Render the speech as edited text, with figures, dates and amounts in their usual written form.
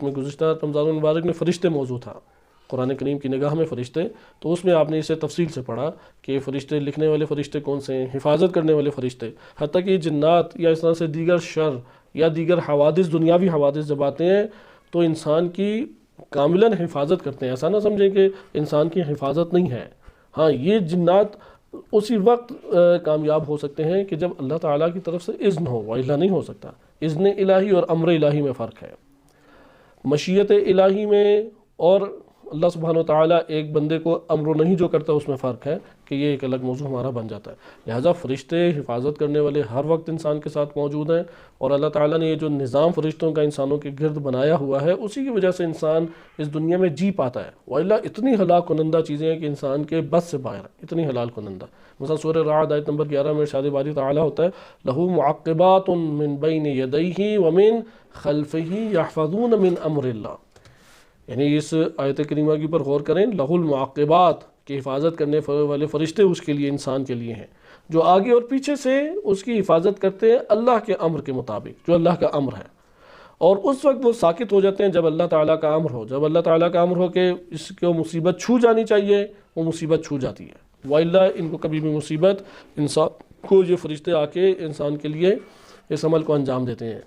میں گزشتہ رمضان المبارک میں فرشتے موضوع تھا، قرآن کریم کی نگاہ میں فرشتے، تو اس میں آپ نے اسے تفصیل سے پڑھا کہ فرشتے، لکھنے والے فرشتے کون سے ہیں، حفاظت کرنے والے فرشتے، حتیٰ کہ جنات یا اس طرح سے دیگر شر یا دیگر حوادث، دنیاوی حوادث جب آتے ہیں تو انسان کی کاملاً حفاظت کرتے ہیں۔ ایسا نہ سمجھیں کہ انسان کی حفاظت نہیں ہے، ہاں یہ جنات اسی وقت کامیاب ہو سکتے ہیں کہ جب اللہ تعالیٰ کی طرف سے اذن ہو، وإلا نہیں ہو سکتا۔ اذن الہی اور امر الہی میں فرق ہے۔ مشیت الہی میں اور اللہ سبحانہ و تعالیٰ ایک بندے کو امر و نہیں جو کرتا اس میں فرق ہے کہ یہ ایک الگ موضوع ہمارا بن جاتا ہے۔ لہٰذا فرشتے حفاظت کرنے والے ہر وقت انسان کے ساتھ موجود ہیں، اور اللہ تعالیٰ نے یہ جو نظام فرشتوں کا انسانوں کے گرد بنایا ہوا ہے اسی کی وجہ سے انسان اس دنیا میں جی پاتا ہے، وإلا اتنی ہلاک کنندہ چیزیں ہیں کہ انسان کے بس سے باہر ہیں، اتنی ہلاک کنندہ۔ مثلا سورہ رعد آیت نمبر 11 میں ارشاد باری تعالیٰ ہوتا ہے لَهُ مُعَقِّبَاتٌ مِّن بَيْنِ يَدَيْهِ وَمِن خَلْفِهِ يَحْفَظُونَ مِنْ أَمْرِ اللَّهِ، یعنی اس آیت کریمہ کے اوپر غور کریں، لَهُ المعقبات کی حفاظت کرنے والے فرشتے اس کے لیے، انسان کے لیے ہیں، جو آگے اور پیچھے سے اس کی حفاظت کرتے ہیں اللہ کے امر کے مطابق، جو اللہ کا امر ہے۔ اور اس وقت وہ ساکت ہو جاتے ہیں جب اللہ تعالیٰ کا امر ہو، جب اللہ تعالیٰ کا امر ہو کہ اس کو مصیبت چھو جانی چاہیے، وہ مصیبت چھو جاتی ہے، وإلا ان کو کبھی بھی مصیبت، انسان کو یہ فرشتے آ کے انسان کے لیے اس عمل کو انجام دیتے ہیں۔